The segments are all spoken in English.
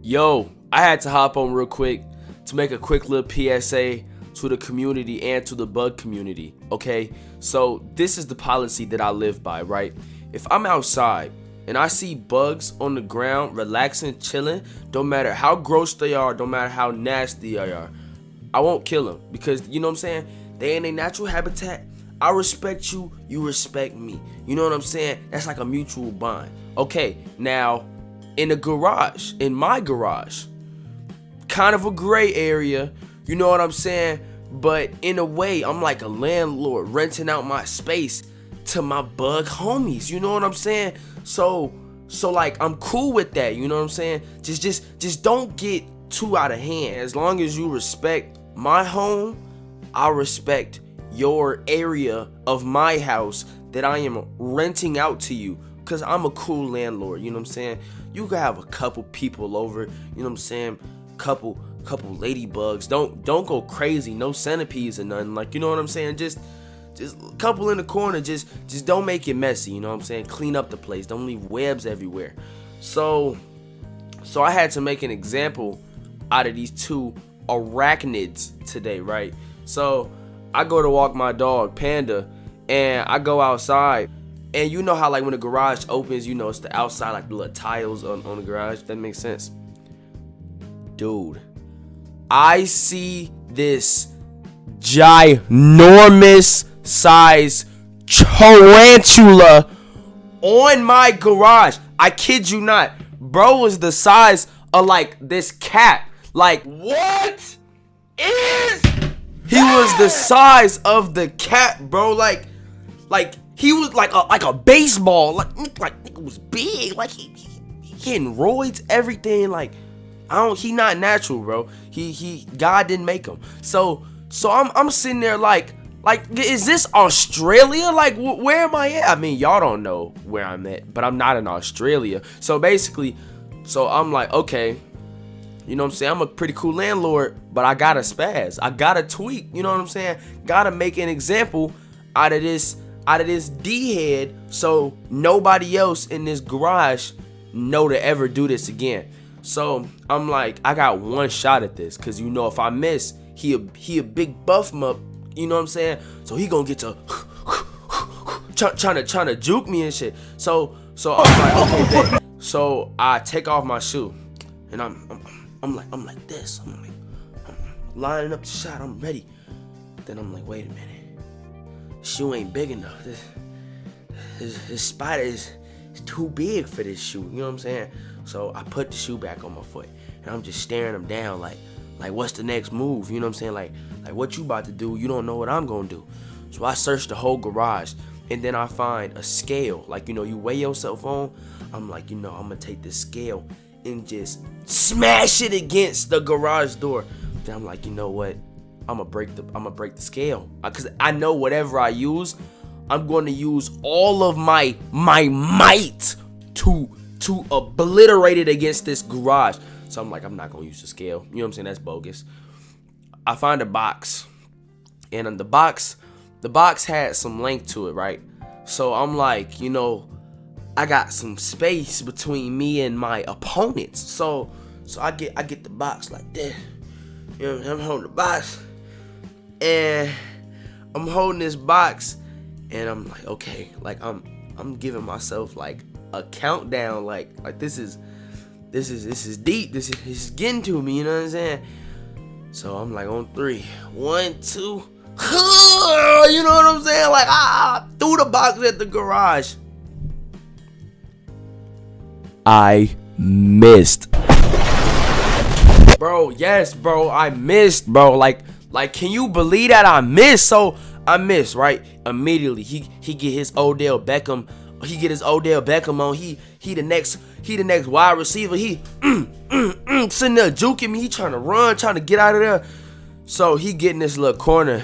Yo, I had to hop on real quick to make a quick little PSA to the community and to the bug community, okay? So this is the policy that I live by, right? If I'm outside and I see bugs on the ground relaxing, chilling, don't matter how gross they are, don't matter how nasty they are, I won't kill them because, you know what I'm saying? They in their natural habitat. I respect you, you respect me. You know what I'm saying? That's like a mutual bond. Okay, now in the garage, in my garage, kind of a gray area, you know what I'm saying? But in a way, I'm like a landlord renting out my space to my bug homies, you know what I'm saying? So like I'm cool with that, you know what I'm saying? Just don't get too out of hand. As long as you respect my home, I respect your area of my house that I am renting out to you, cause I'm a cool landlord, you know what I'm saying? You can have a couple people over, you know what I'm saying? Couple ladybugs. Don't go crazy. No centipedes or nothing. Like, you know what I'm saying? Just a couple in the corner. Just don't make it messy. You know what I'm saying? Clean up the place. Don't leave webs everywhere. So I had to make an example out of these two arachnids today, right? So I go to walk my dog Panda, and I go outside, and you know how like when the garage opens, you know it's the outside, like the little tiles on the garage. That makes sense. Dude, I see this ginormous size tarantula on my garage. I kid you not. Bro was the size of like this cat. Like, what is he was the size of the cat, bro. Like he was like a baseball. Like it was big. Like he getting roids, everything. Like he not natural, bro. He God didn't make him. So I'm sitting there like is this Australia? Like where am I at? I mean, y'all don't know where I'm at, but I'm not in Australia. So basically, I'm like, okay, you know what I'm saying? I'm a pretty cool landlord, but I gotta spaz. I gotta tweak, you know what I'm saying? Gotta make an example out of this D-head so nobody else in this garage know to ever do this again. So I'm like, I got one shot at this, cause you know if I miss, he a big buff mup, you know what I'm saying? So he gonna get to trying to juke me and shit. So I'm like, okay, bet. So I take off my shoe, and I'm like this. I'm lining up the shot. I'm ready. Then I'm like, wait a minute, shoe ain't big enough. This spot is too big for this shoe. You know what I'm saying? So I put the shoe back on my foot, and I'm just staring him down like what's the next move? You know what I'm saying? Like what you about to do? You don't know what I'm gonna do. So I search the whole garage, and then I find a scale. Like, you know, you weigh yourself on. I'm like, you know, I'm gonna take this scale and just smash it against the garage door. Then I'm like, you know what? I'm gonna break the scale, cause I know whatever I use, I'm going to use all of my might to obliterate it against this garage. So I'm like, I'm not gonna use the scale. You know what I'm saying? That's bogus. I find a box, and on the box had some length to it, right? So I'm like, you know, I got some space between me and my opponents. So I get the box like this. You know, I'm holding the box, and I'm holding this box, and I'm like, okay, like I'm giving myself like a countdown, like this is deep. This is getting to me, you know what I'm saying? So I'm like on 3, 1, 2, you know what I'm saying? Like threw the box at the garage. I missed. Bro, yes, bro, I missed, bro. Like, can you believe that I missed? So I missed, right? Immediately, he get his Odell Beckham. He get his Odell Beckham on. He the next wide receiver. He sitting there juking me. He trying to run, trying to get out of there. So he get in this little corner,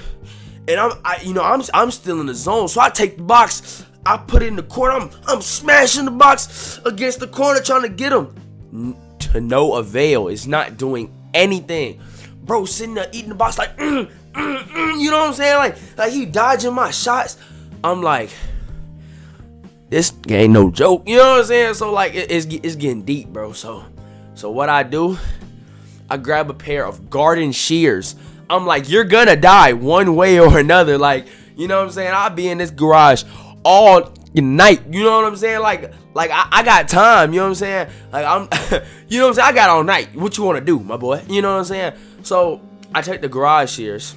and I'm still in the zone. So I take the box. I put it in the corner. I'm smashing the box against the corner, trying to get him. To no avail. It's not doing anything. Bro sitting there eating the box like, you know what I'm saying? Like he dodging my shots. I'm like, this ain't no joke. You know what I'm saying? So like it's getting deep, bro. So So what I do, I grab a pair of garden shears. I'm like, you're gonna die one way or another. Like, you know what I'm saying? I'll be in this garage all night. You know what I'm saying? Like I got time. You know what I'm saying? Like you know what I'm saying? I got all night. What you want to do, my boy? You know what I'm saying? So I take the garage shears.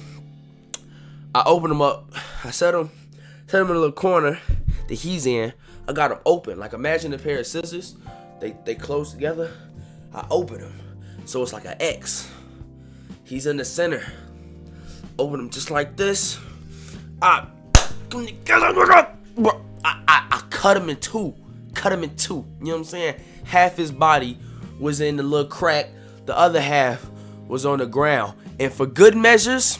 I open them up. I set them in a little corner that he's in. I got them open. Like, imagine a pair of scissors. They close together. I open them. So it's like an X. He's in the center. Open them just like this. I cut him in two. Cut him in two. You know what I'm saying? Half his body was in the little crack. The other half was on the ground. And for good measures,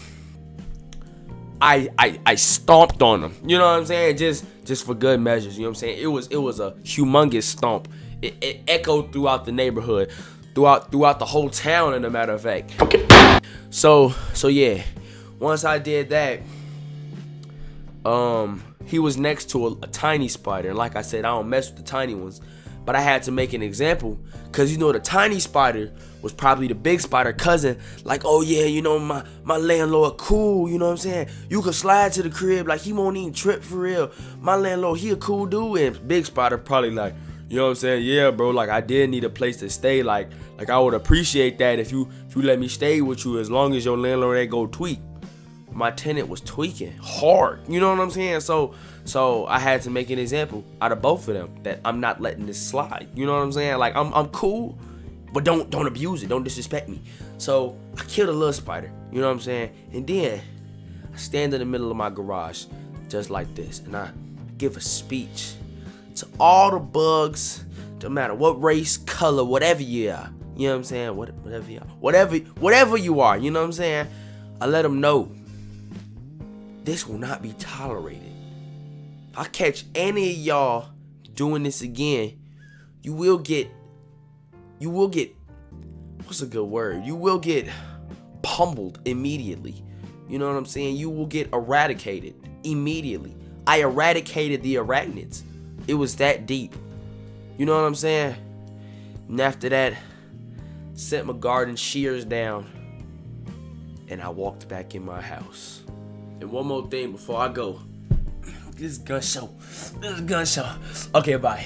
I stomped on him. You know what I'm saying? Just for good measures. You know what I'm saying? It was a humongous stomp. It echoed throughout the neighborhood, throughout the whole town, as a matter of fact. Okay. So yeah, once I did that, he was next to a tiny spider, and like I said, I don't mess with the tiny ones, but I had to make an example, cause you know the tiny spider was probably the big spider cousin. Like, oh yeah, you know my landlord cool, you know what I'm saying? You could slide to the crib, like he won't even trip for real. My landlord, he a cool dude. And big spider probably like, you know what I'm saying? Yeah, bro, like I did need a place to stay. Like I would appreciate that if you let me stay with you, as long as your landlord ain't go tweak. My tenant was tweaking hard, you know what I'm saying? So I had to make an example out of both of them, that I'm not letting this slide. You know what I'm saying? Like I'm cool, but don't abuse it, don't disrespect me. So I killed a little spider, you know what I'm saying? And then I stand in the middle of my garage just like this, and I give a speech to all the bugs, no matter what race, color, whatever you are. You know what I'm saying? Whatever you are. Whatever you are, you know what I'm saying? I let them know this will not be tolerated. If I catch any of y'all doing this again, you will get, what's a good word? You will get pummeled immediately. You know what I'm saying? You will get eradicated immediately. I eradicated the arachnids. It was that deep. You know what I'm saying? And after that, set my garden shears down, and I walked back in my house. And one more thing before I go. This is gun show. Okay, bye.